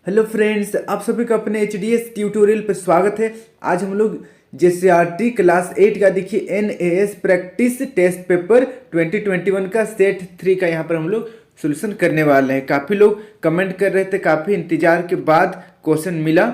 Hello friends, आप सभी का अपने एचडीएस ट्यूटोरियल पर स्वागत है। आज हम लोग जेसीईआरटी क्लास 8 का देखिए एनएएस प्रैक्टिस टेस्ट पेपर 2021 का सेट 3 का यहाँ पर हम लोग सोल्यूशन करने वाले हैं। काफ़ी लोग कमेंट कर रहे थे, काफ़ी इंतजार के बाद क्वेश्चन मिला,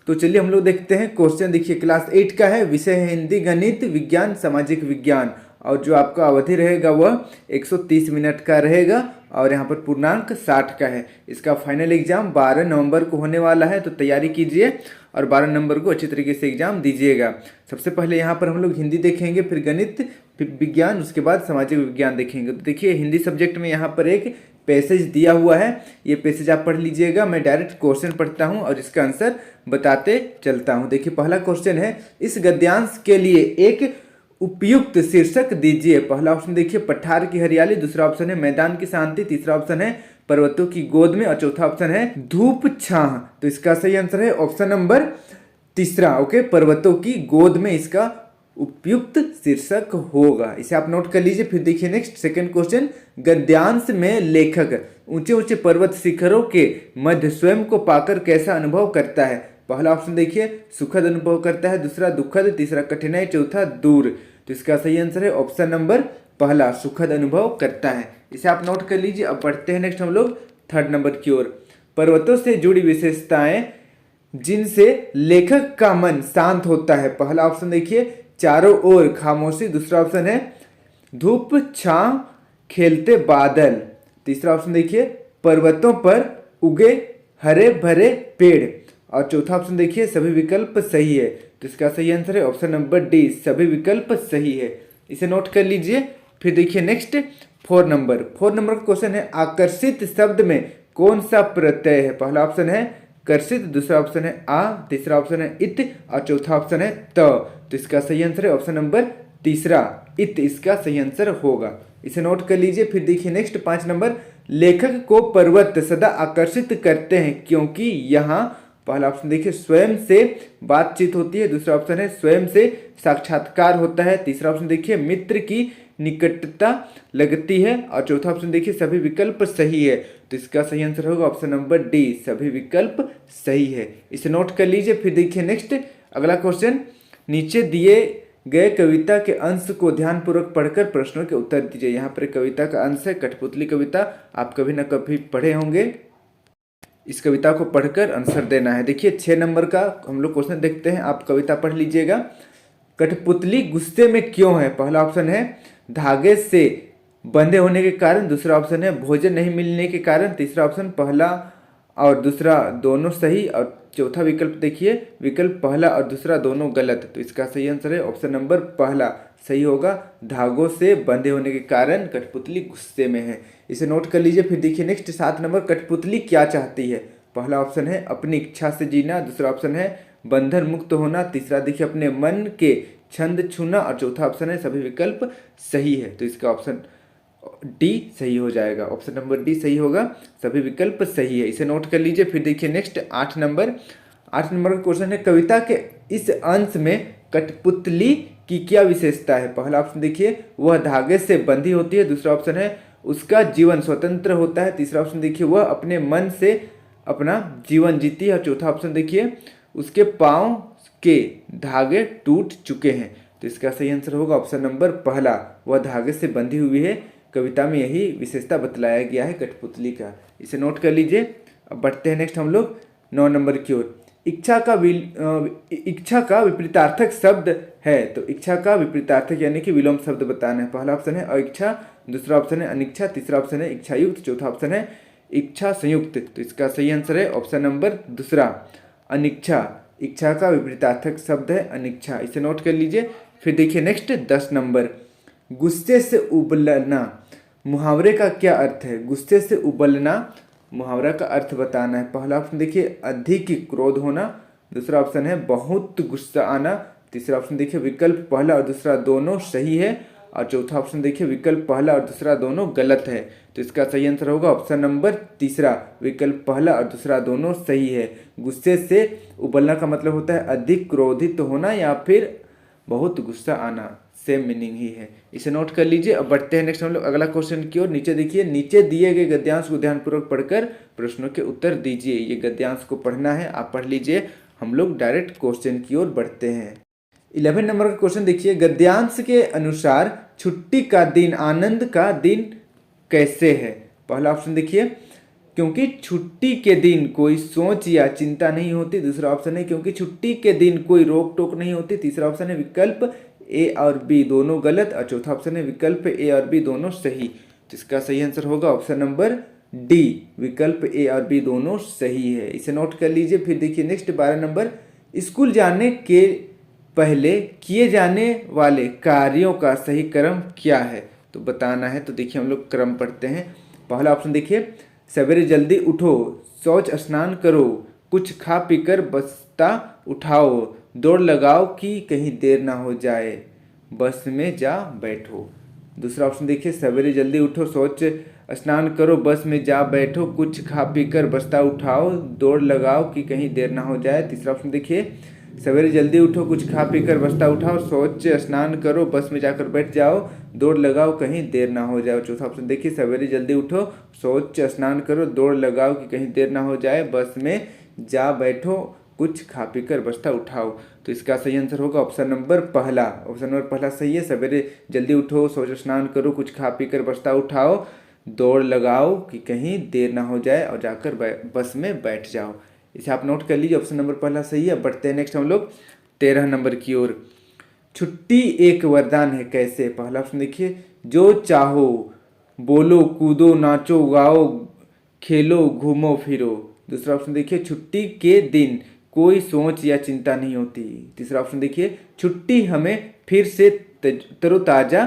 तो चलिए हम लोग देखते हैं। क्वेश्चन देखिए क्लास 8 का है, विषय है हिंदी, गणित, विज्ञान, सामाजिक विज्ञान, और जो आपका अवधि रहेगा वह 130 मिनट का रहेगा और यहाँ पर पूर्णांक 60 का है। इसका फाइनल एग्जाम 12 नवंबर को होने वाला है, तो तैयारी कीजिए और 12 नवंबर को अच्छी तरीके से एग्जाम दीजिएगा। सबसे पहले यहाँ पर हम लोग हिंदी देखेंगे, फिर गणित, फिर विज्ञान, उसके बाद सामाजिक विज्ञान देखेंगे। तो देखिए हिंदी सब्जेक्ट में यहाँ पर एक पैसेज दिया हुआ है, ये पैसेज आप पढ़ लीजिएगा। मैं डायरेक्ट क्वेश्चन पढ़ता हूँ और इसका आंसर बताते चलता हूँ। देखिए पहला क्वेश्चन है, इस गद्यांश के लिए एक उपयुक्त शीर्षक दीजिए। पहला ऑप्शन देखिए पठार की हरियाली, दूसरा ऑप्शन है मैदान की शांति, तीसरा ऑप्शन है पर्वतों की गोद में और चौथा ऑप्शन है धूप छाह। तो इसका सही आंसर है ऑप्शन नंबर तीसरा। ओके, पर्वतों की गोद में इसका उपयुक्त शीर्षक होगा, इसे आप नोट कर लीजिए। फिर देखिए नेक्स्ट सेकंड क्वेश्चन, गद्यांश में लेखक ऊंचे ऊंचे पर्वत शिखरों के मध्य स्वयं को पाकर कैसा अनुभव करता है। पहला ऑप्शन देखिए सुखद अनुभव करता है, दूसरा दुखद, तीसरा कठिनाई, चौथा दूर। तो इसका सही आंसर है ऑप्शन नंबर पहला, सुखद अनुभव करता है, इसे आप नोट कर लीजिए। अब बढ़ते हैं नेक्स्ट हम लोग थर्ड नंबर की ओर। पर्वतों से जुड़ी विशेषताएं जिनसे लेखक का मन शांत होता है। पहला ऑप्शन देखिए चारों ओर खामोशी, दूसरा ऑप्शन है धूप छांव खेलते बादल, तीसरा ऑप्शन देखिए पर्वतों पर उगे हरे भरे पेड़, और चौथा ऑप्शन देखिए सभी विकल्प सही है। तो इसका सही आंसर है ऑप्शन नंबर डी, सभी विकल्प सही है, इसे नोट कर लीजिए। फिर देखिए नेक्स्ट फोर नंबर का क्वेश्चन है, आकर्षित शब्द में कौन सा प्रत्यय है। पहला ऑप्शन है कर्षित, दूसरा ऑप्शन है आ, तीसरा ऑप्शन है इत और चौथा ऑप्शन है त। तो इसका सही आंसर है ऑप्शन नंबर तीसरा, इत इसका सही आंसर होगा, इसे नोट कर लीजिए। फिर देखिए नेक्स्ट 5 नंबर, लेखक को पर्वत सदा आकर्षित करते हैं क्योंकि यहाँ, पहला ऑप्शन देखिए स्वयं से बातचीत होती है, दूसरा ऑप्शन है स्वयं से साक्षात्कार होता है, तीसरा ऑप्शन देखिए मित्र की निकटता लगती है, और चौथा ऑप्शन देखिए सभी विकल्प सही है। तो इसका सही आंसर होगा ऑप्शन नंबर डी, सभी विकल्प सही है, इसे नोट कर लीजिए। फिर देखिए नेक्स्ट अगला क्वेश्चन, नीचे दिए गए कविता के अंश को ध्यानपूर्वक पढ़कर प्रश्नों के उत्तर दीजिए। यहाँ पर कविता का अंश है कठपुतली कविता, आप कभी ना कभी पढ़े होंगे, इस कविता को पढ़कर आंसर देना है। देखिए 6 नंबर का हम लोग क्वेश्चन देखते हैं, आप कविता पढ़ लीजिएगा। कठपुतली गुस्से में क्यों है। पहला ऑप्शन है धागे से बंधे होने के कारण, दूसरा ऑप्शन है भोजन नहीं मिलने के कारण, तीसरा ऑप्शन पहला और दूसरा दोनों सही, और चौथा विकल्प देखिए विकल्प पहला और दूसरा दोनों गलत। तो इसका सही आंसर है ऑप्शन नंबर पहला, सही होगा, धागों से बंधे होने के कारण कठपुतली गुस्से में है, इसे नोट कर लीजिए। फिर देखिए नेक्स्ट 7 नंबर, कठपुतली क्या चाहती है। पहला ऑप्शन है अपनी इच्छा से जीना, दूसरा ऑप्शन है बंधन मुक्त होना, तीसरा देखिए अपने मन के छंद छूना, और चौथा ऑप्शन है सभी विकल्प सही है। तो इसका ऑप्शन डी सही हो जाएगा, ऑप्शन नंबर डी सही होगा, सभी विकल्प सही है, इसे नोट कर लीजिए। फिर देखिए नेक्स्ट 8 नंबर का क्वेश्चन है, कविता के इस अंश में कठपुतली की क्या विशेषता है। पहला ऑप्शन देखिए वह धागे से बंधी होती है, दूसरा ऑप्शन है उसका जीवन स्वतंत्र होता है, तीसरा ऑप्शन देखिए वह अपने मन से अपना जीवन जीती है, और चौथा ऑप्शन देखिए उसके पाँव के धागे टूट चुके हैं। तो इसका सही आंसर होगा ऑप्शन नंबर पहला, वह धागे से बंधी हुई है, कविता में यही विशेषता बतलाया गया है कठपुतली का, इसे नोट कर लीजिए। अब बढ़ते हैं नेक्स्ट हम लोग 9 नंबर की ओर। इच्छा का विपरीतार्थक शब्द है, तो इच्छा का विपरीतार्थक यानी कि विलोम शब्द बताना है। पहला ऑप्शन है अइच्छा, दूसरा ऑप्शन है अनिच्छा, तीसरा ऑप्शन है इच्छायुक्त, चौथा ऑप्शन है इच्छा संयुक्त। तो इसका सही आंसर है ऑप्शन नंबर दूसरा, अनिच्छा, इच्छा का विपरीतार्थक शब्द है अनिच्छा, इसे नोट कर लीजिए। फिर देखिए नेक्स्ट 10 नंबर, गुस्से से उबलना मुहावरे का क्या अर्थ है। गुस्से से उबलना मुहावरा का अर्थ बताना है। पहला ऑप्शन देखिए अधिक क्रोध होना, दूसरा ऑप्शन है बहुत गुस्सा आना, तीसरा ऑप्शन देखिए विकल्प पहला और दूसरा दोनों सही है, और चौथा ऑप्शन देखिए विकल्प पहला और दूसरा दोनों गलत है। तो इसका सही आंसर होगा ऑप्शन नंबर तीसरा, विकल्प पहला और दूसरा दोनों सही है। गुस्से से उबलना का मतलब होता है अधिक क्रोधित होना या फिर बहुत गुस्सा आना, सेम मीनिंग ही है, इसे नोट कर लीजिए। अब बढ़ते हैं नेक्स्ट हम लोग अगला क्वेश्चन की ओर। नीचे देखिए, नीचे दिए गए गद्यांश को ध्यानपूर्वक पढ़कर प्रश्नों के उत्तर दीजिए। ये गद्यांश को पढ़ना है, आप पढ़ लीजिए। हम लोग डायरेक्ट क्वेश्चन की ओर बढ़ते हैं। 11 नंबर का क्वेश्चन देखिए, गद्यांश के अनुसार छुट्टी का दिन आनंद का दिन कैसे है? पहला ऑप्शन देखिए, क्योंकि छुट्टी के दिन कोई सोच या चिंता नहीं होती। दूसरा ऑप्शन है क्योंकि छुट्टी के दिन कोई रोक टोक नहीं होती। तीसरा ऑप्शन है विकल्प ए और बी दोनों गलत, और चौथा ऑप्शन है विकल्प ए और बी दोनों सही। तो इसका सही आंसर होगा ऑप्शन नंबर डी, विकल्प ए और बी दोनों सही है, इसे नोट कर लीजिए। फिर देखिए नेक्स्ट 12 नंबर, स्कूल जाने के पहले किए जाने वाले कार्यों का सही क्रम क्या है? तो बताना है। तो देखिए हम लोग क्रम पढ़ते हैं। पहला ऑप्शन देखिए, सवेरे जल्दी उठो, शौच स्नान करो, कुछ खा पीकर बस्ता उठाओ, दौड़ लगाओ कि कहीं देर ना हो जाए, बस में जा बैठो। दूसरा ऑप्शन देखिए, सवेरे जल्दी उठो, शौच स्नान करो, बस में जा बैठो, कुछ खा पीकर बस्ता उठाओ, दौड़ लगाओ कि कहीं देर ना हो जाए। तीसरा ऑप्शन देखिए, सवेरे जल्दी उठो, कुछ खा पीकर बस्ता उठाओ, शौच स्नान करो, बस में जाकर बैठ जाओ, दौड़ लगाओ कहीं देर ना हो जाए। चौथा ऑप्शन देखिए, सवेरे जल्दी उठो, शौच स्नान करो, दौड़ लगाओ कि कहीं देर ना हो जाए, बस में जा बैठो, कुछ खा पीकर बस्ता उठाओ। तो इसका सही आंसर होगा ऑप्शन नंबर पहला। ऑप्शन नंबर पहला सही है, सवेरे जल्दी उठो, शौच स्नान करो, कुछ खा पीकर बस्ता उठाओ, दौड़ लगाओ कि कहीं देर ना हो जाए और जाकर बस में बैठ जाओ। इसे आप नोट कर लीजिए, ऑप्शन नंबर पहला सही है। बढ़ते हैं नेक्स्ट हम लोग 13 नंबर की ओर। छुट्टी एक वरदान है कैसे? पहला ऑप्शन देखिए, जो चाहो बोलो, कूदो, नाचो, गाओ, खेलो, घूमो फिरो। दूसरा ऑप्शन देखिए, छुट्टी के दिन कोई सोच या चिंता नहीं होती। तीसरा ऑप्शन देखिए, छुट्टी हमें फिर से तरोताजा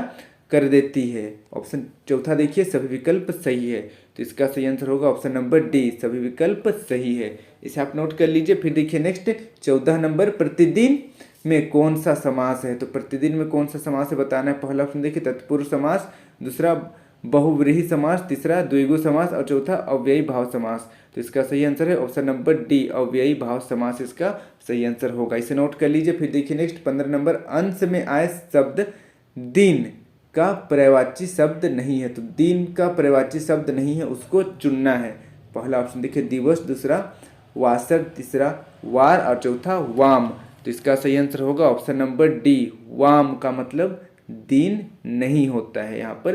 कर देती है। ऑप्शन चौथा देखिए, सभी विकल्प सही है। तो इसका सही आंसर होगा ऑप्शन नंबर डी, सभी विकल्प सही है, इसे आप नोट कर लीजिए। फिर देखिए नेक्स्ट 14 नंबर, प्रतिदिन में कौन सा समास है? तो प्रतिदिन में कौन सा समास है बताना है। पहला ऑप्शन देखिए, तत्पुरुष समास, दूसरा बहुव्रीहि समास, तीसरा द्विगु समास और चौथा अव्ययी भाव समास। तो इसका सही आंसर है ऑप्शन नंबर डी, अव्ययी भाव समास इसका सही आंसर होगा, इसे नोट कर लीजिए। फिर देखिए नेक्स्ट 15 नंबर, अंश में आए शब्द दिन का पर्यायवाची शब्द नहीं है। तो दिन का पर्यायवाची शब्द नहीं है, उसको चुनना है। पहला ऑप्शन देखिए दिवस, दूसरा वासर, तीसरा वार और चौथा वाम। तो इसका सही आंसर होगा ऑप्शन नंबर डी, वाम का मतलब दिन नहीं होता है, यहाँ पर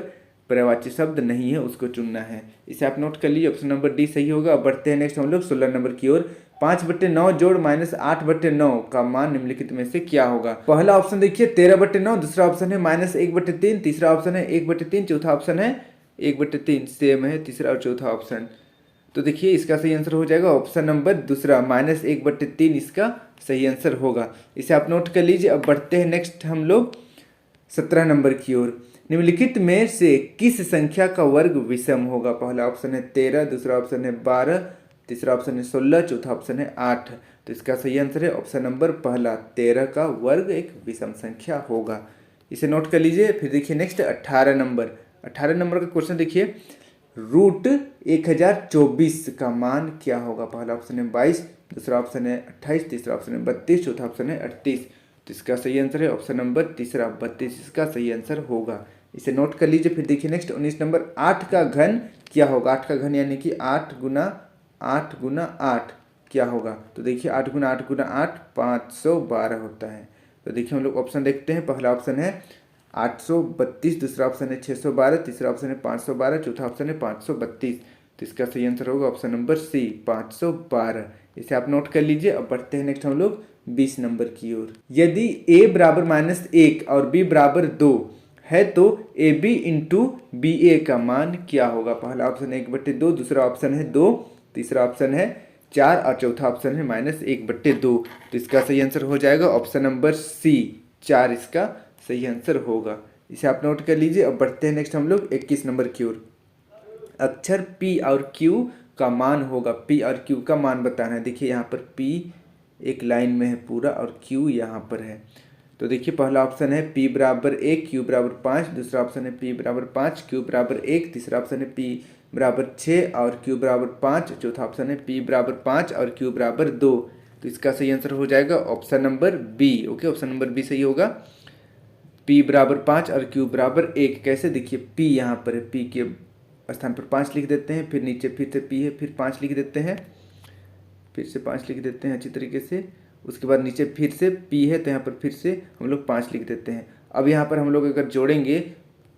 पर्यायवाची शब्द नहीं है, उसको चुनना है, इसे आप नोट कर लीजिए। ऑप्शन नंबर डी सही होगा। अब बढ़ते हैं नेक्स्ट हम लोग 16 नंबर की ओर। 5/9 जोड़ -8/9 का मान निम्नलिखित में से क्या होगा? पहला ऑप्शन देखिए 13/9, दूसरा ऑप्शन है -1/3, तीसरा ऑप्शन है 1/3, चौथा ऑप्शन है 1/3, सेम है तीसरा और चौथा ऑप्शन। तो देखिए इसका सही आंसर हो जाएगा ऑप्शन नंबर दूसरा, -1/3 इसका सही आंसर होगा, इसे आप नोट कर लीजिए। अब बढ़ते हैं नेक्स्ट हम लोग 17 नंबर की ओर। निम्नलिखित में से किस संख्या का वर्ग विषम होगा? पहला ऑप्शन है 13, दूसरा ऑप्शन है 12, तीसरा ऑप्शन है 16, चौथा ऑप्शन है 8। तो इसका सही आंसर है ऑप्शन नंबर पहला, 13 का वर्ग एक विषम संख्या होगा, इसे नोट कर लीजिए। फिर देखिए नेक्स्ट 18 नंबर। 18 नंबर का क्वेश्चन देखिए, रूट 1024 का मान क्या होगा? पहला ऑप्शन है 22, दूसरा ऑप्शन है 28, तीसरा ऑप्शन है 32, चौथा ऑप्शन है 38। तो इसका सही आंसर है ऑप्शन नंबर तीसरा, 32 इसका सही आंसर होगा, इसे नोट कर लीजिए। फिर देखिए नेक्स्ट 19 नंबर, 8 का घन क्या होगा? 8 का घन यानी कि 8 गुना 8 क्या होगा? तो देखिए 8 गुना 8 512 होता है। तो देखिए हम लोग ऑप्शन देखते हैं। पहला ऑप्शन है 832, दूसरा ऑप्शन है 612, तीसरा ऑप्शन है 512, चौथा ऑप्शन है 532। तो इसका सही आंसर होगा ऑप्शन नंबर सी, 512, इसे आप नोट कर लीजिए। अब बढ़ते हैं नेक्स्ट हम लोग 20 नंबर की ओर। यदि a बराबर -1 और b बराबर 2 है तो ab इंटू बी ए का मान क्या होगा? पहला ऑप्शन है 1/2, दूसरा ऑप्शन है 2, तीसरा ऑप्शन है 4 और चौथा ऑप्शन है -1/2। तो इसका सही आंसर हो जाएगा ऑप्शन नंबर सी, 4 इसका सही आंसर होगा, इसे आप नोट कर लीजिए। अब बढ़ते हैं नेक्स्ट हम लोग 21 नंबर की ओर। अक्षर P और Q का मान होगा, P और Q का मान बताना है। देखिए यहाँ पर P एक लाइन में है पूरा और Q यहाँ पर है। तो देखिए पहला ऑप्शन है P बराबर 1, Q बराबर 5, दूसरा ऑप्शन है P बराबर 5, Q बराबर 1, तीसरा ऑप्शन है P बराबर 6 और Q बराबर 5, चौथा ऑप्शन है P बराबर 5 और Q बराबर 2। तो इसका सही आंसर हो जाएगा option number B. Okay, option number B सही होगा। P बराबर 5 और Q बराबर 1। कैसे, देखिए P यहाँ पर है, P के स्थान पर 5 लिख देते हैं, फिर नीचे फिर से P है, फिर 5 लिख देते हैं, फिर से 5 लिख देते हैं अच्छी तरीके से। उसके बाद नीचे फिर से P है तो यहाँ पर फिर से हम लोग 5 लिख देते हैं। अब यहाँ पर हम लोग अगर जोड़ेंगे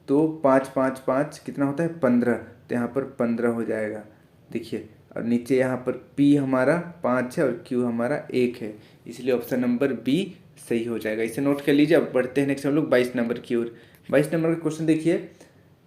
तो 5 5 5 कितना होता है 15, तो यहाँ पर 15 हो जाएगा। देखिए, और नीचे यहाँ पर P हमारा 5 है और Q हमारा 1 है, इसलिए ऑप्शन नंबर B सही हो जाएगा। इसे नोट कर लीजिए। अब बढ़ते हैं नेक्स्ट हम लोग 22 नंबर की ओर। 22 नंबर का क्वेश्चन देखिए,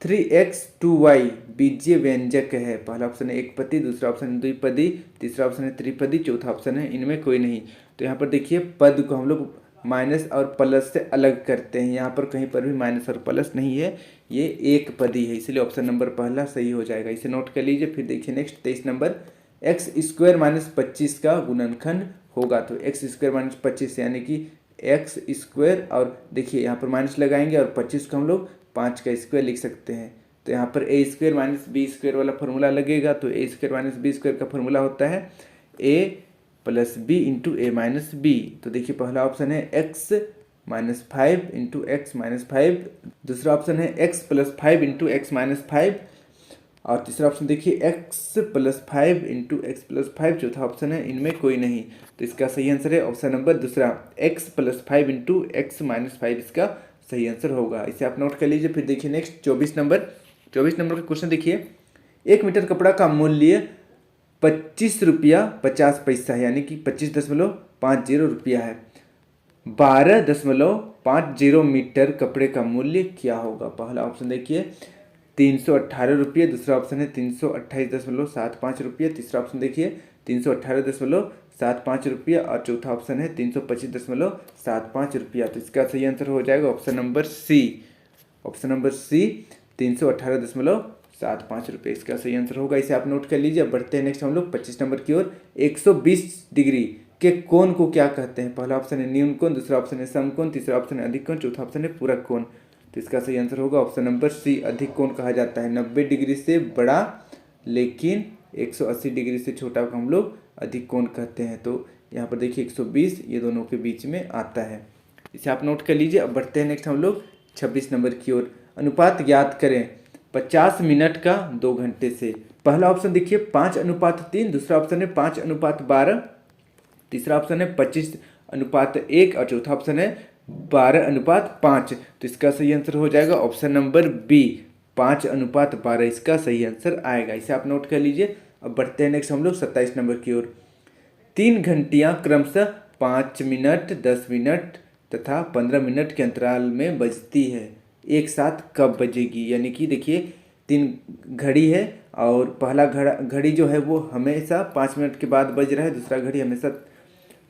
3x 2y बीजीय व्यंजक है। पहला ऑप्शन है एक पदी, दूसरा ऑप्शन है द्विपदी, तीसरा ऑप्शन है त्रिपदी, चौथा ऑप्शन है इनमें कोई नहीं। तो यहाँ पर देखिए पद को हम लोग माइनस और प्लस से अलग करते हैं, यहाँ पर कहीं पर भी माइनस और प्लस नहीं है, ये एक पदी है, इसलिए ऑप्शन नंबर पहला सही हो जाएगा। इसे नोट कर लीजिए। फिर देखिए next 23 number, x square minus 25 का गुणनखंड होगा। तो एक्स स्क्वायर माइनस 25 यानी कि एक्स स्क्वायर, और देखिए यहाँ पर माइनस लगाएंगे और 25 को हम लोग 5 का स्क्वायर लिख सकते हैं। तो यहाँ पर ए स्क्वायर माइनस बी स्क्वायर वाला फॉर्मूला लगेगा। तो ए स्क्वायर माइनस बी स्क्वायर का फॉर्मूला होता है ए प्लस बी इंटू ए माइनस बी। तो देखिए पहला ऑप्शन है x minus 5 into x minus 5, दूसरा ऑप्शन है x plus 5 into x minus 5, और तीसरा ऑप्शन देखिए x plus 5 into x plus 5, चौथा ऑप्शन है इनमें कोई नहीं। तो इसका सही आंसर है ऑप्शन नंबर दूसरा, x plus 5 into x minus 5 इसका सही आंसर होगा। इसे आप नोट कर लीजिए। फिर देखिए नेक्स्ट 24 नंबर। 24 नंबर का क्वेश्चन देखिए, 1 मीटर कपड़ा का मूल्य 25 रुपया 50 पैसा है, यानी कि 25.50 रुपया है। 12.50 मीटर कपड़े का मूल्य क्या होगा। पहला ऑप्शन देखिए 318 रुपये, दूसरा ऑप्शन है 328.75 रुपये, तीसरा ऑप्शन देखिए 318.75 रुपया, और चौथा ऑप्शन है 325.75 रुपया। तो इसका सही आंसर हो जाएगा option number C. Option number C 318.75 रुपये इसका सही आंसर होगा। इसे आप नोट कर लीजिए। अब बढ़ते हैं नेक्स्ट हम लोग 25 नंबर की ओर। 120 डिग्री के कोण को क्या कहते हैं। पहला ऑप्शन है न्यून कोण, दूसरा ऑप्शन है समकोण, तीसरा ऑप्शन है अधिक कोण, चौथा ऑप्शन है पूरक कोण। तो इसका सही आंसर होगा ऑप्शन नंबर सी, अधिक कोण कहा जाता है। 90 डिग्री से बड़ा लेकिन 180 डिग्री से छोटा को हम लोग अधिक कोण कहते हैं। तो यहाँ पर देखिए 120 ये दोनों के बीच में आता है, इसे आप नोट कर लीजिए। अब बढ़ते हैं नेक्स्ट हम लोग 26 नंबर की ओर। अनुपात ज्ञात करें 50 मिनट का 2 घंटे से। पहला ऑप्शन देखिए 5:3, दूसरा ऑप्शन है 5:12, तीसरा ऑप्शन है 25:1, और चौथा ऑप्शन है 12:5। तो इसका सही आंसर हो जाएगा ऑप्शन नंबर बी, 5:12 इसका सही आंसर आएगा। इसे आप नोट कर लीजिए। अब बढ़ते हैं नेक्स्ट हम लोग 27 नंबर की ओर। 3 घंटियाँ क्रमशः 5 मिनट, 10 मिनट तथा 15 मिनट के अंतराल में बजती है, एक साथ कब बजेगी। यानी कि देखिए 3 घड़ी है और पहला घड़ी जो है वो हमेशा 5 मिनट के बाद बज रहा है, दूसरा घड़ी हमेशा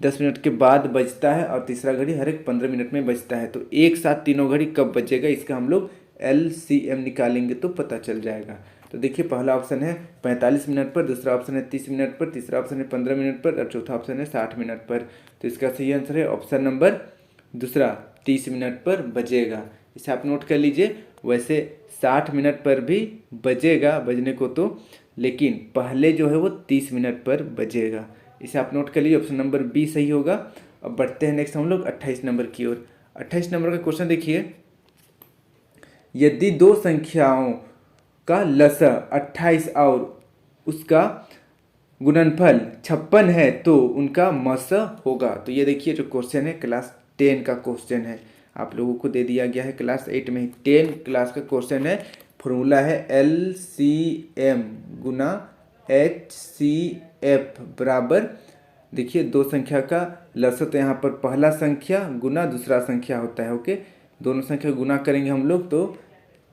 10 मिनट के बाद बजता है, और तीसरा घड़ी हर एक 15 मिनट में बजता है। तो एक साथ तीनों घड़ी कब बजेगा, इसका हम लोग LCM निकालेंगे तो पता चल जाएगा। तो देखिए पहला ऑप्शन है 45 मिनट पर, दूसरा ऑप्शन है 30 मिनट पर, तीसरा ऑप्शन है 15 मिनट पर, और चौथा ऑप्शन है 60 मिनट पर। तो इसका सही आंसर है ऑप्शन नंबर दूसरा, 30 मिनट पर बजेगा। इसे आप नोट कर लीजिए। वैसे 60 मिनट पर भी बजेगा बजने को तो, लेकिन पहले जो है वो 30 मिनट पर बजेगा। इसे आप नोट कर लीजिए, ऑप्शन नंबर बी सही होगा। अब बढ़ते हैं नेक्स्ट हम लोग 28 नंबर की ओर। 28 नंबर का क्वेश्चन देखिए, यदि दो संख्याओं का लसा 28 और उसका गुणनफल 56 है तो उनका मस होगा। तो ये देखिए जो क्वेश्चन है क्लास 10 का क्वेश्चन है, आप लोगों को दे दिया गया है क्लास 8 में। 10 क्लास का क्वेश्चन है, फॉर्मूला है LCM गुना HCF बराबर, देखिए दो संख्या का लसा, तो यहाँ पर पहला संख्या गुना दूसरा संख्या होता है। ओके, दोनों संख्या गुना करेंगे हम लोग तो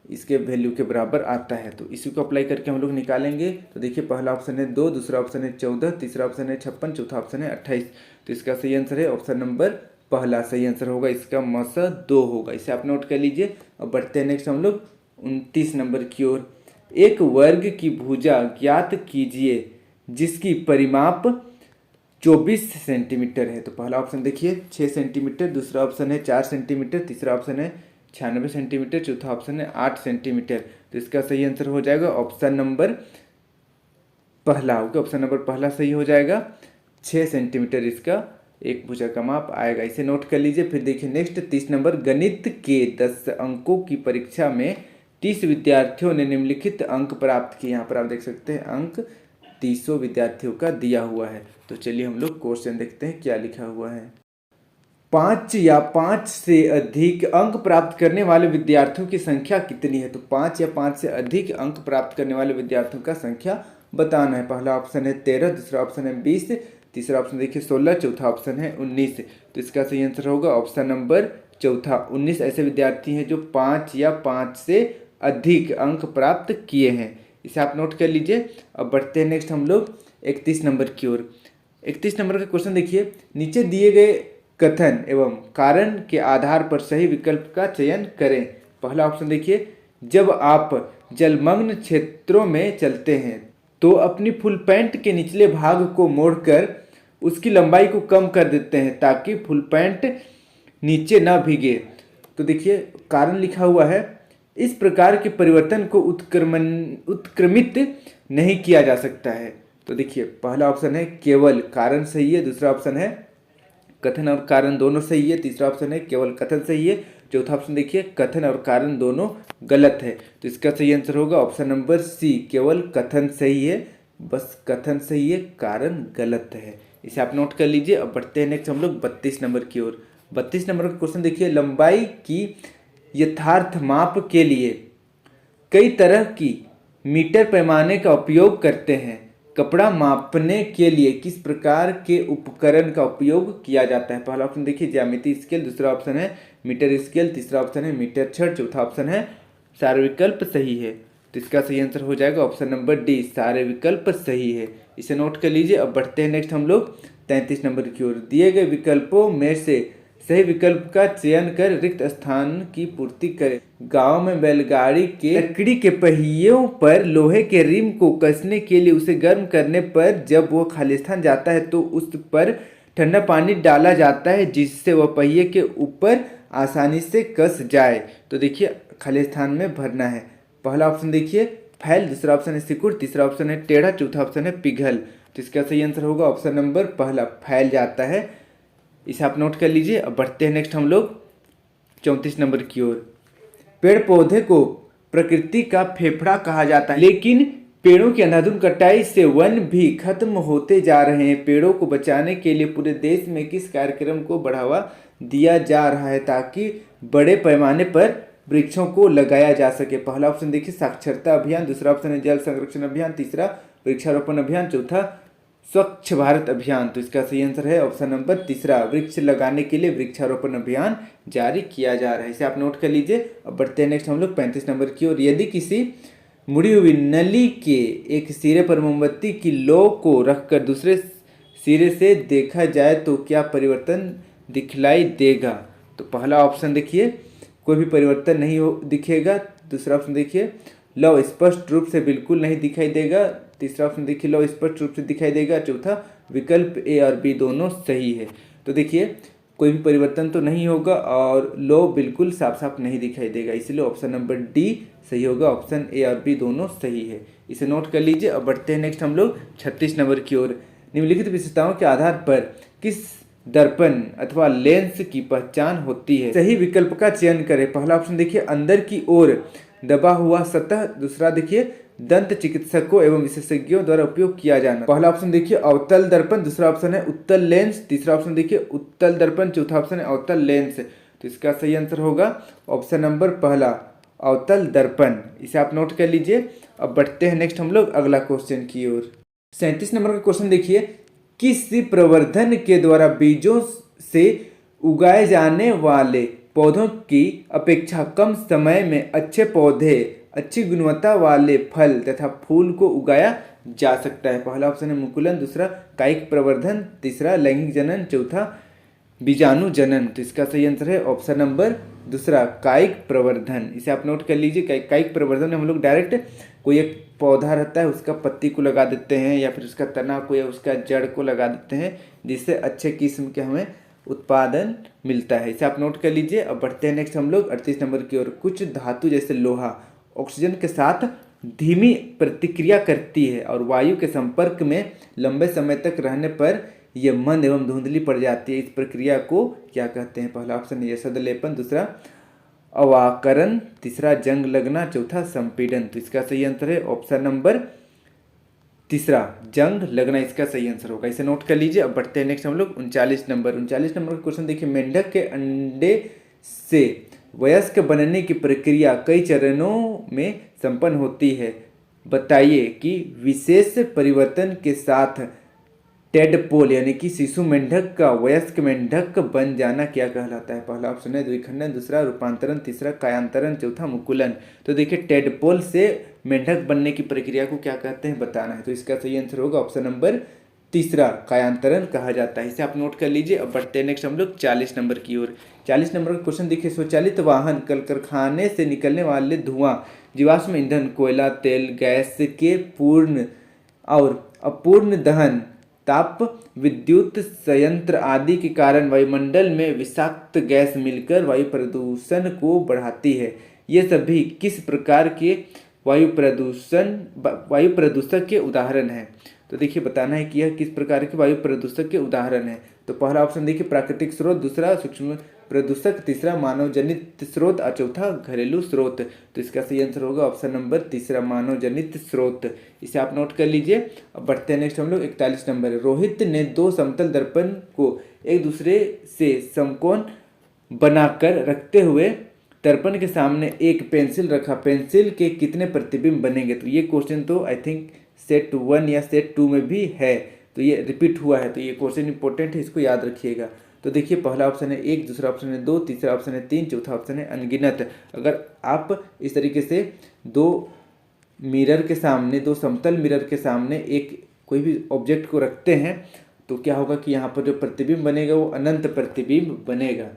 इसके वैल्यू के बराबर आता है। तो इसी को अप्लाई करके हम लोग निकालेंगे। तो देखिए पहला ऑप्शन है 2, दूसरा ऑप्शन है 14, तीसरा ऑप्शन है 56, चौथा ऑप्शन है 28। तो इसका सही आंसर है ऑप्शन नंबर पहला सही आंसर होगा, इसका मस 2 होगा। इसे आप नोट कर लीजिए। अब बढ़ते हैं नेक्स्ट हम लोग 29 नंबर की ओर। एक वर्ग की भुजा ज्ञात कीजिए जिसकी परिमाप 24 सेंटीमीटर है। तो पहला ऑप्शन देखिए 6 सेंटीमीटर, दूसरा ऑप्शन है 4 सेंटीमीटर, तीसरा ऑप्शन है 96 सेंटीमीटर, चौथा ऑप्शन है 8 सेंटीमीटर। तो इसका सही आंसर हो जाएगा ऑप्शन नंबर पहला। ओके, ऑप्शन नंबर पहला सही हो जाएगा, 6 सेंटीमीटर इसका एक भुजा का माप आएगा, इसे नोट कर लीजिए। फिर देखिए नेक्स्ट 30 नंबर, गणित के 10 अंकों की परीक्षा में 30 विद्यार्थियों ने निम्नलिखित अंक प्राप्त किए। यहाँ पर आप देख सकते हैं अंक 30 विद्यार्थियों का दिया हुआ है। तो चलिए हम लोग क्वेश्चन देखते हैं क्या लिखा हुआ है। 5 या 5 से अधिक अंक प्राप्त करने वाले विद्यार्थियों की संख्या कितनी है? तो 5 या 5 से अधिक अंक प्राप्त करने वाले विद्यार्थियों का संख्या बताना है। पहला ऑप्शन है 13, दूसरा ऑप्शन है 20, तीसरा ऑप्शन देखिए 16, चौथा ऑप्शन है 19। तो इसका सही आंसर होगा ऑप्शन नंबर चौथा, 19 ऐसे विद्यार्थी हैं जो 5 या 5 से अधिक अंक प्राप्त किए हैं। इसे आप नोट कर लीजिए। अब बढ़ते हैं नेक्स्ट हम लोग 31 नंबर की ओर। 31 नंबर का क्वेश्चन देखिए, नीचे दिए गए कथन एवं कारण के आधार पर सही विकल्प का चयन करें। पहला ऑप्शन देखिए, जब आप जलमग्न क्षेत्रों में चलते हैं तो अपनी फुल पैंट के निचले भाग को मोड़कर उसकी लंबाई को कम कर देते हैं ताकि फुल पैंट नीचे ना भीगे। तो देखिए कारण लिखा हुआ है, इस प्रकार के परिवर्तन को उत्क्रमित नहीं किया जा सकता है। तो देखिए पहला ऑप्शन है केवल कारण सही है, दूसरा ऑप्शन है कथन और कारण दोनों सही है, तीसरा ऑप्शन है केवल कथन सही है, चौथा ऑप्शन देखिए कथन और कारण दोनों गलत है। तो इसका सही आंसर होगा ऑप्शन नंबर सी, केवल कथन सही है, बस कथन सही है, कारण गलत है। इसे आप नोट कर लीजिए। अब बढ़ते हैं नेक्स्ट हम लोग 32 नंबर की ओर। 32 नंबर का क्वेश्चन देखिए, लंबाई की यथार्थ माप के लिए कई तरह की मीटर पैमाने का उपयोग करते हैं। कपड़ा मापने के लिए किस प्रकार के उपकरण का उपयोग किया जाता है? पहला ऑप्शन देखिए ज्यामिति स्केल, दूसरा ऑप्शन है मीटर स्केल, तीसरा ऑप्शन है मीटर छड़, चौथा ऑप्शन है सारे विकल्प सही है। तो इसका सही आंसर हो जाएगा ऑप्शन नंबर डी, सारे विकल्प सही है। इसे नोट कर लीजिए। अब बढ़ते हैं नेक्स्ट हम लोग 33 नंबर की ओर। दिए गए विकल्पों में से सही विकल्प का चयन कर रिक्त स्थान की पूर्ति करें। गांव में बैलगाड़ी के लकड़ी के पहियों पर लोहे के रिम को कसने के लिए उसे गर्म करने पर जब वह खालिस्तान जाता है तो उस पर ठंडा पानी डाला जाता है जिससे वह पहिए के ऊपर आसानी से कस जाए। तो देखिए खालिस्तान में भरना है। पहला ऑप्शन देखिए फैल, दूसरा ऑप्शन है सिकुड़, तीसरा ऑप्शन है टेढ़ा, चौथा ऑप्शन है पिघल। तो इसका सही आंसर होगा ऑप्शन नंबर पहला, फैल जाता है। इसे आप नोट कर लीजिए। अब बढ़ते हैं नेक्स्ट हम लोग 34 नंबर की ओर। पेड़ पौधे को प्रकृति का फेफड़ा कहा जाता है, लेकिन पेड़ों की अंधाधुंध कटाई से वन भी खत्म होते जा रहे हैं। पेड़ों को बचाने के लिए पूरे देश में किस कार्यक्रम को बढ़ावा दिया जा रहा है ताकि बड़े पैमाने पर वृक्षों को लगाया जा सके? पहला ऑप्शन देखिए साक्षरता अभियान, दूसरा ऑप्शन है जल संरक्षण अभियान, तीसरा वृक्षारोपण अभियान, चौथा स्वच्छ भारत अभियान। तो इसका सही आंसर है ऑप्शन नंबर तीसरा, वृक्ष लगाने के लिए वृक्षारोपण अभियान जारी किया जा रहा है। इसे आप नोट कर लीजिए। अब बढ़ते हैं नेक्स्ट हम लोग 35 नंबर की ओर। यदि किसी मुड़ी हुई नली के एक सिरे पर मोमबत्ती की लौ को रखकर दूसरे सिरे से देखा जाए तो क्या परिवर्तन दिखलाई देगा? तो पहला ऑप्शन देखिए कोई भी परिवर्तन नहीं दिखेगा, दूसरा ऑप्शन देखिए लौ स्पष्ट रूप से बिल्कुल नहीं दिखाई देगा, तीसरा ऑप्शन देखिए लौ स्पष्ट रूप से दिखाई देगा, चौथा विकल्प ए और बी दोनों सही है। तो देखिए कोई भी परिवर्तन तो नहीं होगा और लौ बिल्कुल साफ साफ नहीं दिखाई देगा, इसलिए ऑप्शन नंबर डी सही होगा, ऑप्शन ए और बी दोनों सही है। इसे नोट कर लीजिए। अब बढ़ते हैं नेक्स्ट हम लोग 36 नंबर की ओर। निम्नलिखित विशेषताओं के आधार पर किस दर्पण अथवा लेंस की पहचान होती है? सही विकल्प का चयन करें। पहला ऑप्शन देखिए अंदर की ओर दबा हुआ सतह, दूसरा देखिए दंत चिकित्सकों एवं विशेषज्ञों द्वारा उपयोग किया जाना। पहला ऑप्शन देखिए अवतल दर्पण, दूसरा ऑप्शन है उत्तल लेंस, तीसरा ऑप्शन देखिए उत्तल दर्पण, चौथा ऑप्शन है अवतल लेंस। तो इसका सही आंसर होगा ऑप्शन नंबर पहला, अवतल दर्पण। इसे आप नोट कर लीजिए। अब बढ़ते हैं नेक्स्ट हम लोग अगला क्वेश्चन की ओर। 37 नंबर का क्वेश्चन देखिए, किस प्रवर्धन के द्वारा बीजों से उगाए जाने वाले पौधों की अपेक्षा कम समय में अच्छे पौधे, अच्छी गुणवत्ता वाले फल तथा फूल को उगाया जा सकता है? पहला ऑप्शन है मुकुलन, दूसरा कायिक प्रवर्धन, तीसरा लैंगिक जनन, चौथा बीजाणु जनन। तो इसका सही आंसर है ऑप्शन नंबर दूसरा, कायिक प्रवर्धन। इसे आप नोट कर लीजिए। कायिक प्रवर्धन में हम लोग डायरेक्ट कोई एक पौधा रहता है उसका पत्ती को लगा देते हैं या फिर उसका तना को या उसका जड़ को लगा देते हैं जिससे अच्छे किस्म के हमें उत्पादन मिलता है। इसे आप नोट कर लीजिए। अब बढ़ते हैं नेक्स्ट हम लोग 38 नंबर की ओर। कुछ धातु जैसे लोहा ऑक्सीजन के साथ धीमी प्रतिक्रिया करती है और वायु के संपर्क में लंबे समय तक रहने पर ये मंद एवं धुंधली पड़ जाती है। इस प्रक्रिया को क्या कहते हैं? पहला ऑप्शन है यशद लेपन, दूसरा अवाकरण, तीसरा जंग लगना, चौथा संपीड़न। तो इसका सही आंसर है ऑप्शन नंबर तीसरा, जंग लगना इसका सही आंसर होगा। इसे नोट कर लीजिए। अब बढ़ते हैं नेक्स्ट हम लोग 39 नंबर का क्वेश्चन देखिए। मेंढक के अंडे से वयस्क बनने की प्रक्रिया कई चरणों में संपन्न होती है। बताइए कि विशेष परिवर्तन के साथ टेडपोल यानी कि शिशु मेंढक का वयस्क मेंढक बन जाना क्या कहलाता है? पहला ऑप्शन है द्विखंडन, दूसरा रूपांतरण, तीसरा कायांतरण, चौथा मुकुलन। तो देखिए टेडपोल से मेंढक बनने की प्रक्रिया को क्या कहते हैं बताना है। तो इसका सही आंसर होगा ऑप्शन नंबर तीसरा, कायांतरण कहा जाता है। इसे आप नोट कर लीजिए। अब बढ़ते हैं नेक्स्ट हम लोग 40 नंबर की ओर। 40 नंबर का क्वेश्चन देखिए। स्वचालित वाहन कल कारखाने से निकलने वाले धुआं, जीवाश्म ईंधन, कोयला, तेल, गैस के पूर्ण और अपूर्ण दहन, ताप विद्युत संयंत्र आदि के कारण वायुमंडल में विषाक्त गैस मिलकर वायु प्रदूषण को बढ़ाती है। ये सभी किस प्रकार के वायु प्रदूषक के उदाहरण हैं? तो देखिए बताना है कि यह किस प्रकार के वायु प्रदूषक के उदाहरण है। तो पहला ऑप्शन देखिए प्राकृतिक स्रोत, दूसरा सूक्ष्म प्रदूषक, तीसरा मानव जनित स्रोत और चौथा घरेलू स्रोत। तो इसका सही आंसर होगा ऑप्शन नंबर तीसरा, मानव जनित स्रोत। इसे आप नोट कर लीजिए। अब बढ़ते हैं नेक्स्ट हम लोग 41 नंबर। रोहित ने दो समतल दर्पण को एक दूसरे से समकोण बनाकर रखते हुए दर्पण के सामने एक पेंसिल रखा। पेंसिल के कितने प्रतिबिंब बनेंगे? तो ये क्वेश्चन तो आई थिंक सेट 1 या सेट 2 में भी है, तो ये रिपीट हुआ है, तो ये क्वेश्चन इंपॉर्टेंट है, इसको याद रखिएगा। तो देखिए पहला ऑप्शन है 1, दूसरा ऑप्शन है 2, तीसरा ऑप्शन है 3, चौथा ऑप्शन है अनगिनत। अगर आप इस तरीके से दो समतल मिरर के सामने एक कोई भी ऑब्जेक्ट को रखते हैं तो क्या होगा कि यहाँ पर जो प्रतिबिंब बनेगा वो अनंत प्रतिबिंब बनेगा।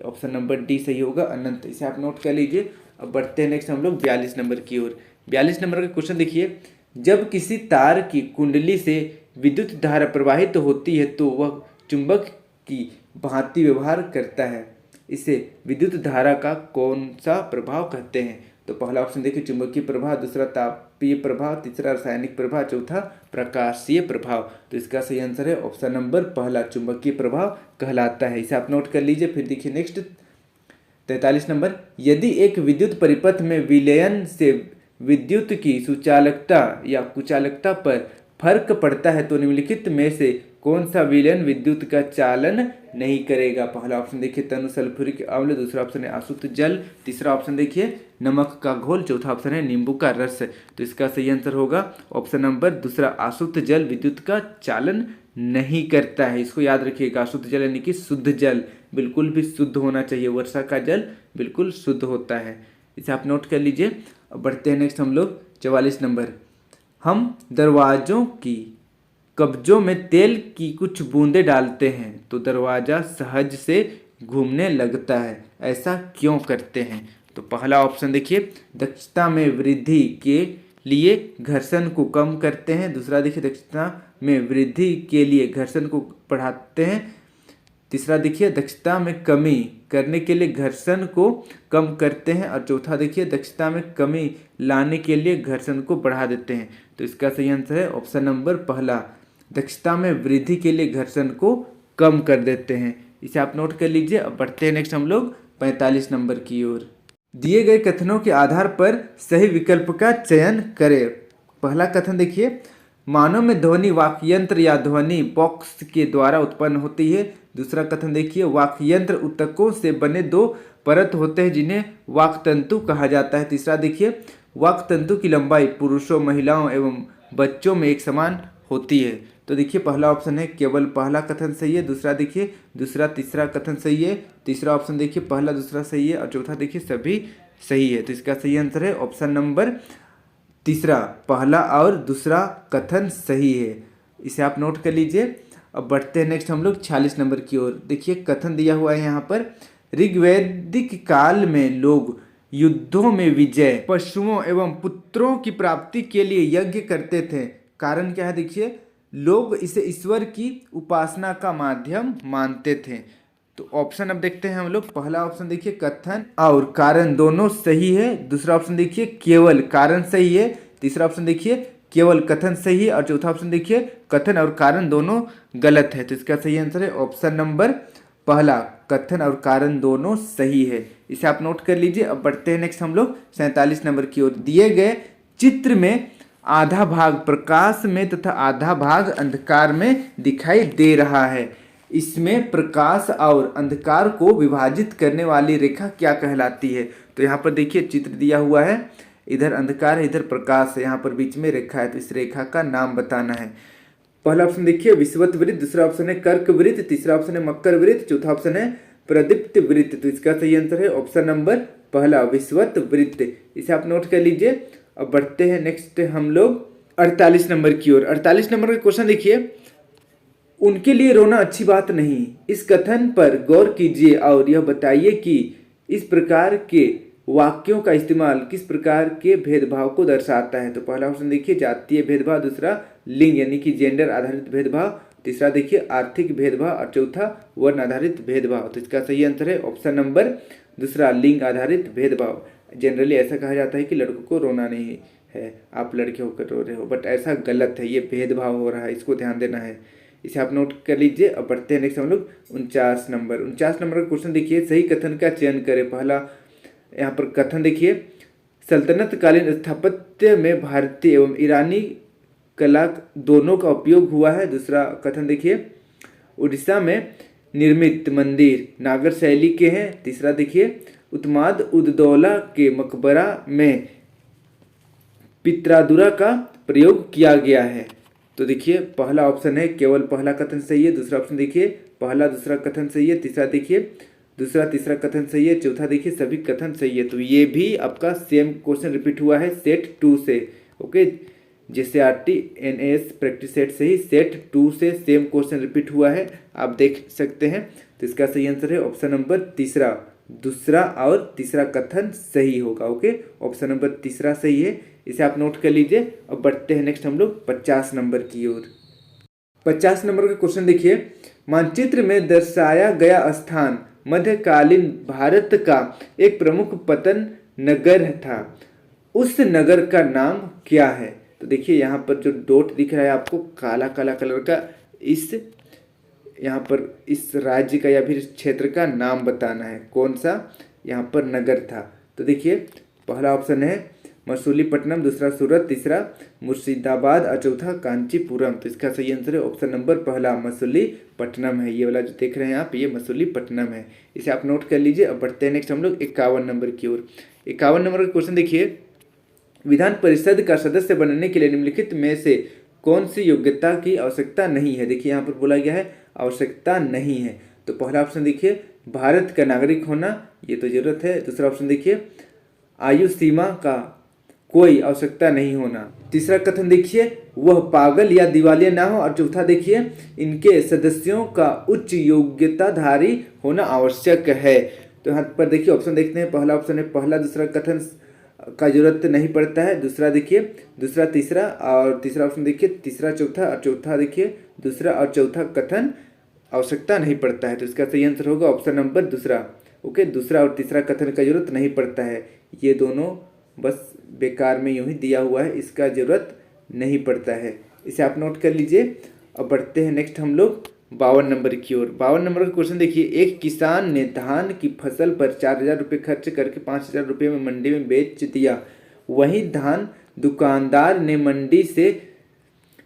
ऑप्शन नंबर डी सही होगा, अनंत। इसे आप नोट कर लीजिए। अब बढ़ते हैं नेक्स्ट हम लोग 42 नंबर की ओर। 42 नंबर का क्वेश्चन देखिए। जब किसी तार की कुंडली से विद्युत धारा प्रवाहित होती है तो वह चुंबक की भांति व्यवहार करता है। इसे विद्युत धारा का कौन सा प्रभाव कहते हैं? तो पहला ऑप्शन देखिए चुंबकीय प्रभाव, दूसरा तापीय प्रभाव, तीसरा रासायनिक प्रभाव, चौथा प्रकाशीय प्रभाव। तो इसका सही आंसर है ऑप्शन नंबर पहला, चुंबकीय प्रभाव कहलाता है। इसे आप नोट कर लीजिए। फिर देखिए नेक्स्ट 43 नंबर। यदि एक विद्युत परिपथ में विलयन से विद्युत की सुचालकता या कुचालकता पर फर्क पड़ता है तो निम्नलिखित में से कौन सा विलयन विद्युत का चालन नहीं करेगा? पहला ऑप्शन देखिए तनु सल्फ्यूरिक अम्ल, दूसरा ऑप्शन है आसुत जल, तीसरा ऑप्शन देखिए नमक का घोल, चौथा ऑप्शन है नींबू का रस। तो इसका सही आंसर होगा ऑप्शन नंबर दूसरा, आसुत जल विद्युत का चालन नहीं करता है। इसको याद रखिएगा। आसुत जल यानी कि शुद्ध जल, बिल्कुल भी शुद्ध होना चाहिए। वर्षा का जल बिल्कुल शुद्ध होता है। इसे आप नोट कर लीजिए। अब बढ़ते हैं नेक्स्ट हम लोग 44 नंबर। हम दरवाजों की कब्जों में तेल की कुछ बूंदें डालते हैं तो दरवाजा सहज से घूमने लगता है, ऐसा क्यों करते हैं? तो पहला ऑप्शन देखिए दक्षता में वृद्धि के लिए घर्षण को कम करते हैं, दूसरा देखिए दक्षता में वृद्धि के लिए घर्षण को बढ़ाते हैं, तीसरा देखिए दक्षता में कमी करने के लिए घर्षण को कम करते हैं, और चौथा देखिए दक्षता में कमी लाने के लिए घर्षण को बढ़ा देते हैं। तो इसका सही आंसर है ऑप्शन नंबर पहला, दक्षता में वृद्धि के लिए घर्षण को कम कर देते हैं। इसे आप नोट कर लीजिए। अब बढ़ते हैं नेक्स्ट हम लोग 45 नंबर की ओर। दिए गए कथनों के आधार पर सही विकल्प का चयन करें। पहला कथन देखिए, मानव में ध्वनि वाक्यंत्र या ध्वनि बॉक्स के द्वारा उत्पन्न होती है। दूसरा कथन देखिए, वाक्यंत्र ऊतकों से बने दो परत होते हैं जिन्हें वाक्तंतु कहा जाता है। तीसरा देखिए, वाक्तंतु की लंबाई पुरुषों, महिलाओं एवं बच्चों में एक समान होती है। तो देखिए पहला ऑप्शन है केवल पहला कथन सही है, दूसरा देखिए दूसरा तीसरा कथन सही है, तीसरा ऑप्शन देखिए पहला दूसरा सही है, और चौथा देखिए सभी सही है। तो इसका सही आंसर है ऑप्शन नंबर तीसरा, पहला और दूसरा कथन सही है। इसे आप नोट कर लीजिए। अब बढ़ते हैं नेक्स्ट हम लोग 46 नंबर की ओर। देखिए कथन दिया हुआ है यहाँ पर, ऋग्वैदिक काल में लोग युद्धों में विजय, पशुओं एवं पुत्रों की प्राप्ति के लिए यज्ञ करते थे। कारण क्या है? देखिए लोग इसे ईश्वर की उपासना का माध्यम मानते थे। तो ऑप्शन अब देखते हैं हम लोग। पहला ऑप्शन देखिए कथन और कारण दोनों सही है, दूसरा ऑप्शन देखिए केवल कारण सही है, तीसरा ऑप्शन देखिए केवल कथन सही है और चौथा ऑप्शन देखिए कथन और कारण दोनों गलत है। तो इसका सही आंसर है ऑप्शन नंबर पहला, कथन और कारण दोनों सही है। इसे आप नोट कर लीजिए। अब बढ़ते हैं नेक्स्ट हम लोग 47 नंबर की ओर। दिए गए चित्र में आधा भाग प्रकाश में तथा आधा भाग अंधकार में दिखाई दे रहा है। इसमें प्रकाश और अंधकार को विभाजित करने वाली रेखा क्या कहलाती है? तो यहाँ पर देखिए चित्र दिया हुआ है, इधर अंधकार है इधर प्रकाश है, यहाँ पर बीच में रेखा है, तो इस रेखा का नाम बताना है। पहला ऑप्शन देखिए विषुवत वृत्त, दूसरा ऑप्शन है कर्क वृत्त, तीसरा ऑप्शन है मकर वृत्त, चौथा ऑप्शन है प्रदीप्त वृत्त। तो इसका सही आंसर है ऑप्शन नंबर पहला, विषुवत वृत्त। इसे आप नोट कर लीजिए। अब बढ़ते हैं नेक्स्ट हम लोग 48 नंबर की ओर। 48 नंबर का क्वेश्चन देखिए, उनके लिए रोना अच्छी बात नहीं, इस कथन पर गौर कीजिए और यह बताइए कि इस प्रकार के वाक्यों का इस्तेमाल किस प्रकार के भेदभाव को दर्शाता है। तो पहला ऑप्शन देखिए जातीय भेदभाव, दूसरा लिंग यानी कि जेंडर आधारित भेदभाव, तीसरा देखिए आर्थिक भेदभाव और चौथा वर्ण आधारित भेदभाव। तो इसका सही आंसर है ऑप्शन नंबर दूसरा, लिंग आधारित भेदभाव। जनरली ऐसा कहा जाता है कि लड़कों को रोना नहीं है, आप लड़के होकर रो रहे हो, बट ऐसा गलत है, ये भेदभाव हो रहा है, इसको ध्यान देना है। इसे आप नोट कर लीजिए। अब बढ़ते हैं नेक्स्ट हम लोग 49 नंबर का क्वेश्चन देखिए, सही कथन का चयन करें। पहला यहाँ पर कथन देखिए, सल्तनत कालीन स्थापत्य में भारतीय एवं ईरानी कला दोनों का उपयोग हुआ है। दूसरा कथन देखिए, उड़ीसा में निर्मित मंदिर नागर शैली के हैं। तीसरा देखिए, उत्माद उद्दौला के मकबरा में पित्रादुरा का प्रयोग किया गया है। तो देखिए पहला ऑप्शन है केवल पहला कथन सही है, दूसरा ऑप्शन देखिए पहला दूसरा कथन सही है, तीसरा देखिए दूसरा तीसरा कथन सही है, चौथा देखिए सभी कथन सही है। तो ये भी आपका सेम क्वेश्चन रिपीट हुआ है सेट 2 से। ओके, जैसे आरटी एनएस प्रैक्टिस सेट से ही सेट 2 से सेम क्वेश्चन रिपीट हुआ है, आप देख सकते हैं। तो इसका सही आंसर है ऑप्शन नंबर तीसरा, दूसरा और तीसरा कथन सही होगा। ओके, ऑप्शन नंबर तीसरा सही है, इसे आप नोट कर लीजिए। अब बढ़ते हैं नेक्स्ट हम लोग 50 नंबर की ओर। 50 नंबर का क्वेश्चन देखिए, मानचित्र में दर्शाया गया स्थान मध्यकालीन भारत का एक प्रमुख पतन नगर था, उस नगर का नाम क्या है? तो देखिए यहाँ पर जो डॉट दिख रहा है आपको काला काला कलर का, इस यहाँ पर इस राज्य का या फिर इस क्षेत्र का नाम बताना है, कौन सा यहाँ पर नगर था। तो देखिए पहला ऑप्शन है मसूलीपट्टनम, दूसरा सूरत, तीसरा मुर्शिदाबाद और चौथा कांचीपुरम। तो इसका सही आंसर है ऑप्शन नंबर पहला, मसूलीपट्टनम है। ये वाला जो देख रहे हैं आप, ये मसूलीपट्टनम है, इसे आप नोट कर लीजिए। अब बढ़ते हैं नेक्स्ट हम लोग 51 नंबर की ओर। 51 नंबर का क्वेश्चन देखिए, विधान परिषद का सदस्य बनने के लिए निम्नलिखित में से कौन सी योग्यता की आवश्यकता नहीं है? देखिए यहाँ पर बोला गया है आवश्यकता नहीं है। तो पहला ऑप्शन देखिए भारत का नागरिक होना, ये तो जरूरत है। दूसरा ऑप्शन देखिए आयु सीमा का कोई आवश्यकता नहीं होना। तीसरा कथन देखिए वह पागल या दिवालिया ना हो, और चौथा देखिए इनके सदस्यों का उच्च योग्यताधारी होना आवश्यक है। तो यहाँ पर देखिए ऑप्शन देखते हैं, पहला ऑप्शन है पहला दूसरा कथन का जरूरत नहीं पड़ता है, दूसरा देखिए दूसरा तीसरा, और तीसरा ऑप्शन देखिए तीसरा चौथा, और चौथा देखिए दूसरा और चौथा कथन आवश्यकता नहीं पड़ता है। तो इसका सही आंसर होगा ऑप्शन नंबर दूसरा। ओके, दूसरा और तीसरा कथन का जरूरत नहीं पड़ता है, ये दोनों बस बेकार में यूं ही दिया हुआ है, इसका जरूरत नहीं पड़ता है, इसे आप नोट कर लीजिए। अब बढ़ते हैं नेक्स्ट हम लोग 52 नंबर की ओर। 52 नंबर का क्वेश्चन देखिए, एक किसान ने धान की फसल पर 4,000 रुपये खर्च करके 5,000 रुपये में मंडी में बेच दिया, वहीं धान दुकानदार ने मंडी से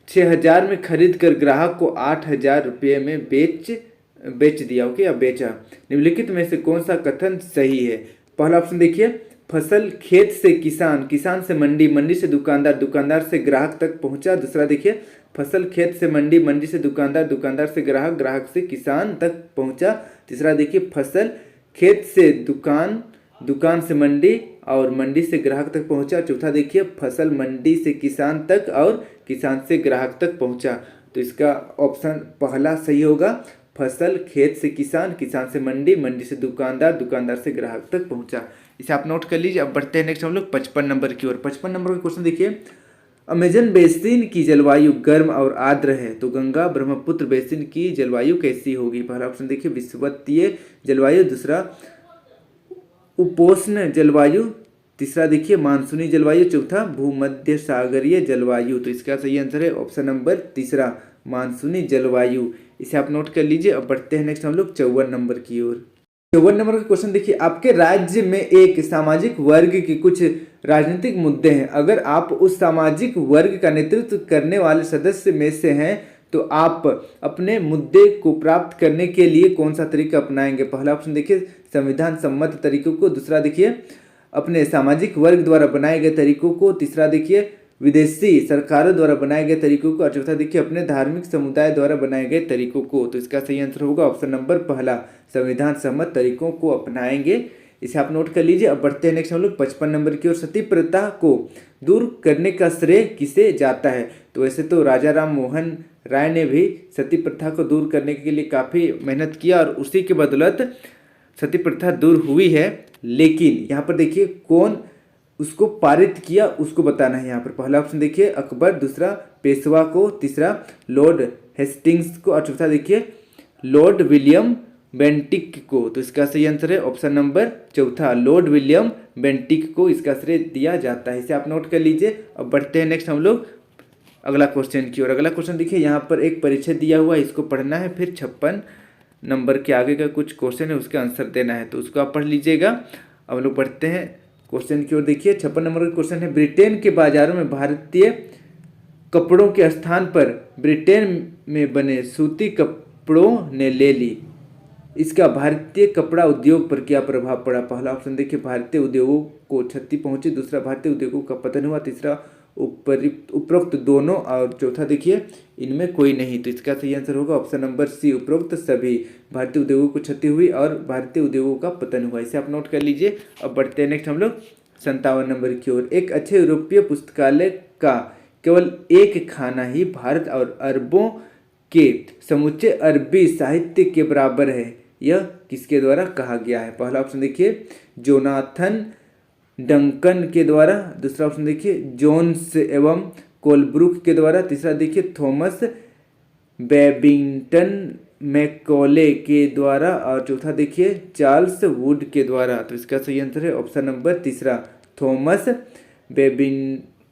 6,000 में खरीद कर ग्राहक को 8,000 रुपये में बेच दिया। ओके, अब बेचा। निम्नलिखित में से कौन सा कथन सही है? पहला ऑप्शन देखिए फसल खेत से किसान, किसान से मंडी, मंडी से दुकानदार, दुकानदार से ग्राहक तक पहुंचा। दूसरा देखिए फसल खेत से मंडी, मंडी से दुकानदार, दुकानदार से ग्राहक, ग्राहक से किसान तक पहुंचा। तीसरा देखिए फसल खेत से दुकान, दुकान से मंडी और मंडी से ग्राहक तक पहुंचा। चौथा देखिए फसल मंडी से किसान तक और किसान से ग्राहक तक पहुंचा। तो इसका ऑप्शन पहला सही होगा, फसल खेत से किसान, किसान से मंडी, मंडी से दुकानदार, दुकानदार से ग्राहक तक पहुंचा। इसे आप नोट कर लीजिए। अब बढ़ते हैं नेक्स्ट हम लोग 55 नंबर की ओर। 55 नंबर का क्वेश्चन देखिए, अमेजन बेसिन की जलवायु गर्म और आर्द्र है, तो गंगा ब्रह्मपुत्र बेसिन की जलवायु कैसी होगी? पहला ऑप्शन देखिए विषुवतीय जलवायु, दूसरा उपोष्ण जलवायु, तीसरा देखिए मानसूनी जलवायु, चौथा भूमध्य सागरीय जलवायु। तो इसका सही आंसर है ऑप्शन नंबर तीसरा, मानसूनी जलवायु। इसे आप नोट कर लीजिए। अब बढ़ते हैं नेक्स्ट हम लोग 54 नंबर की ओर। 54 नंबर का क्वेश्चन देखिए, आपके राज्य में एक सामाजिक वर्ग के कुछ राजनीतिक मुद्दे हैं। अगर आप उस सामाजिक वर्ग का नेतृत्व करने वाले सदस्य में से हैं तो आप अपने मुद्दे को प्राप्त करने के लिए कौन सा तरीका अपनाएंगे? पहला ऑप्शन देखिए संविधान सम्मत तरीकों को, दूसरा देखिए अपने सामाजिक वर्ग द्वारा बनाए गए तरीकों को, तीसरा देखिए विदेशी सरकारों द्वारा बनाए गए तरीकों को, और चौथा देखिए अपने धार्मिक समुदाय द्वारा बनाए गए तरीकों को। तो इसका सही आंसर होगा ऑप्शन नंबर पहला, संविधान सम्मत तरीकों को अपनाएंगे। इसे आप नोट कर लीजिए। अब बढ़ते हैं नेक्स्ट हम लोग 55 नंबर की ओर। सती प्रथा को दूर करने का श्रेय किसे जाता है? तो वैसे तो राजा राम मोहन राय ने भी सती प्रथा को दूर करने के लिए काफ़ी मेहनत किया और उसी के बदौलत सती प्रथा दूर हुई है। लेकिन यहाँ पर देखिए कौन उसको पारित किया उसको बताना है। यहाँ पर पहला ऑप्शन देखिए अकबर, दूसरा पेशवा को, तीसरा लॉर्ड हेस्टिंग्स को, और चौथा देखिए लॉर्ड विलियम बेंटिक को। तो इसका सही आंसर है ऑप्शन नंबर चौथा, लॉर्ड विलियम बेंटिक को इसका श्रेय दिया जाता है। इसे आप नोट कर लीजिए। अब बढ़ते हैं नेक्स्ट हम लोग अगला क्वेश्चन की ओर। अगला क्वेश्चन देखिए यहाँ पर एक परिचय दिया हुआ है, इसको पढ़ना है, फिर 56 नंबर के आगे का कुछ क्वेश्चन है उसका आंसर देना है, तो उसको आप पढ़ लीजिएगा। अब लोग बढ़ते हैं क्वेश्चन की ओर। देखिए 56 नंबर का क्वेश्चन है, ब्रिटेन के बाजारों में भारतीय कपड़ों के स्थान पर ब्रिटेन में बने सूती कपड़ों ने ले ली। इसका भारतीय कपड़ा उद्योग पर क्या प्रभाव पड़ा? पहला ऑप्शन देखिए भारतीय उद्योगों को क्षति पहुंची, दूसरा भारतीय उद्योगों का पतन हुआ, तीसरा उपरोक्त दोनों, और चौथा देखिए इनमें कोई नहीं। तो इसका सही आंसर होगा ऑप्शन नंबर सी, उपरोक्त सभी। भारतीय उद्योगों को क्षति हुई और भारतीय उद्योगों का पतन हुआ। इसे आप नोट कर लीजिए। अब बढ़ते हैं नेक्स्ट हम लोग 57 नंबर की ओर। एक अच्छे यूरोपीय पुस्तकालय का केवल एक खाना ही भारत और अरबों के समूचे अरबी साहित्य के बराबर है, यह किसके द्वारा कहा गया है? पहला ऑप्शन देखिए जोनाथन डंकन के द्वारा, दूसरा ऑप्शन देखिए जोन्स एवं कोलब्रुक के द्वारा, तीसरा देखिए थॉमस बेबिंगटन मैकॉले के द्वारा, और चौथा देखिए चार्ल्स वुड के द्वारा। तो इसका सही आंसर है ऑप्शन नंबर तीसरा, थॉमस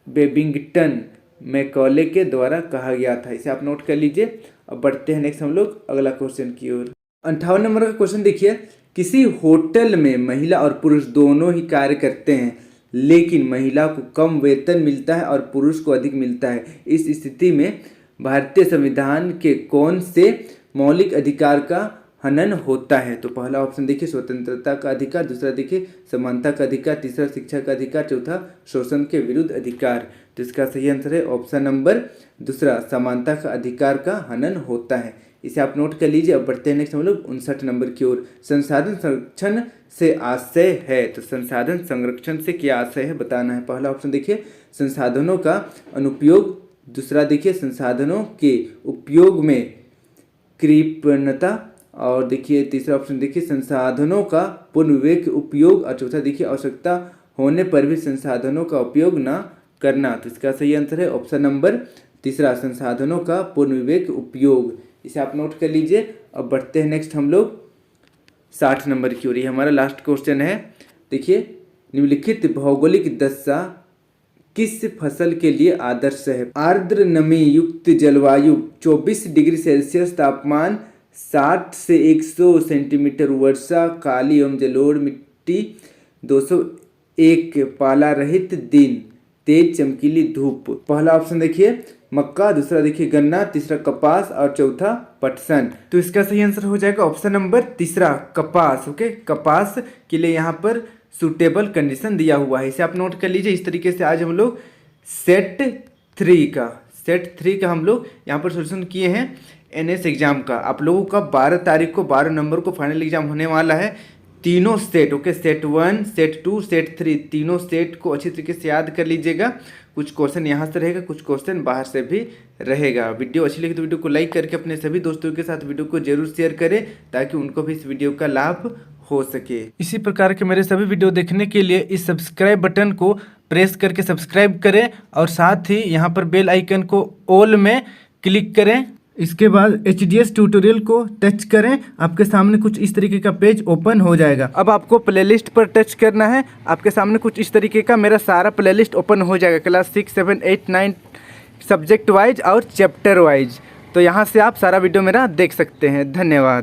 बेबिंगटन मैकॉले के द्वारा कहा गया था। इसे आप नोट कर लीजिए। अब बढ़ते हैं नेक्स्ट हम लोग अगला क्वेश्चन की ओर। 58 नंबर का क्वेश्चन देखिए, किसी होटल में महिला और पुरुष दोनों ही कार्य करते हैं लेकिन महिला को कम वेतन मिलता है और पुरुष को अधिक मिलता है। इस स्थिति में भारतीय संविधान के कौन से मौलिक अधिकार का हनन होता है? तो पहला ऑप्शन देखिए स्वतंत्रता का अधिकार, दूसरा देखिए समानता का अधिकार, तीसरा शिक्षा का अधिकार, चौथा शोषण के विरुद्ध अधिकार। तो इसका सही आंसर है ऑप्शन नंबर दूसरा, समानता का अधिकार का हनन होता है। इसे आप नोट कर लीजिए। अब बढ़ते हैं नेक्स्ट हम लोग 59 नंबर की ओर। संसाधन संरक्षण से आशय है, तो संसाधन संरक्षण से क्या आशय है बताना है। पहला ऑप्शन देखिए संसाधनों का अनुपयोग, दूसरा देखिए संसाधनों के उपयोग में कृपणता, और देखिए तीसरा ऑप्शन देखिए संसाधनों का पूर्ण विवेक उपयोग, और चौथा देखिए आवश्यकता होने पर भी संसाधनों का उपयोग न करना। तो इसका सही आंसर है ऑप्शन नंबर तीसरा, संसाधनों का पूर्ण विवेक उपयोग। इसे आप नोट कर लीजिए। अब बढ़ते हैं नेक्स्ट हम लोग 60 नंबर की ओर। ये हमारा लास्ट क्वेश्चन है। देखिए निम्नलिखित भौगोलिक दशा किस फसल के लिए आदर्श है? आर्द्र नमी युक्त जलवायु, 24 डिग्री सेल्सियस तापमान, 60 से 100 सेंटीमीटर वर्षा, काली एवं जलोढ़ मिट्टी, 201 पाला रहित दिन, तेज चमकीली धूप। पहला ऑप्शन देखिए मक्का, दूसरा देखिए गन्ना, तीसरा कपास, और चौथा पटसन। तो इसका सही आंसर हो जाएगा ऑप्शन नंबर तीसरा, कपास। ओके, कपास के लिए यहाँ पर सूटेबल कंडीशन दिया हुआ है। इसे आप नोट कर लीजिए। इस तरीके से आज हम लोग सेट 3 का हम लोग यहाँ पर सोल्यूशन किए हैं NS एग्जाम का। आप लोगों का 12 तारीख को 12 नंबर को फाइनल एग्जाम होने वाला है। तीनों set, okay, set 1, set 2, set 3, तीनों सेट को अच्छी तरीके से याद कर लीजिएगा। कुछ क्वेश्चन यहाँ से रहेगा, कुछ क्वेश्चन बाहर से भी रहेगा। वीडियो अच्छी लगी तो वीडियो को लाइक करके अपने सभी दोस्तों के साथ वीडियो को जरूर शेयर करें ताकि उनको भी इस वीडियो का लाभ हो सके। इसी प्रकार के मेरे सभी वीडियो देखने के लिए इस सब्सक्राइब बटन को प्रेस करके सब्सक्राइब करें और साथ ही यहाँ पर बेल आइकन को ऑल में क्लिक करें इसके बाद HDS ट्यूटोरियल को टच करें, आपके सामने कुछ इस तरीके का पेज ओपन हो जाएगा। अब आपको प्लेलिस्ट पर टच करना है, आपके सामने कुछ इस तरीके का मेरा सारा प्लेलिस्ट ओपन हो जाएगा, क्लास 6, 7, 8, 9 सब्जेक्ट वाइज और चैप्टर वाइज। तो यहाँ से आप सारा वीडियो मेरा देख सकते हैं। धन्यवाद।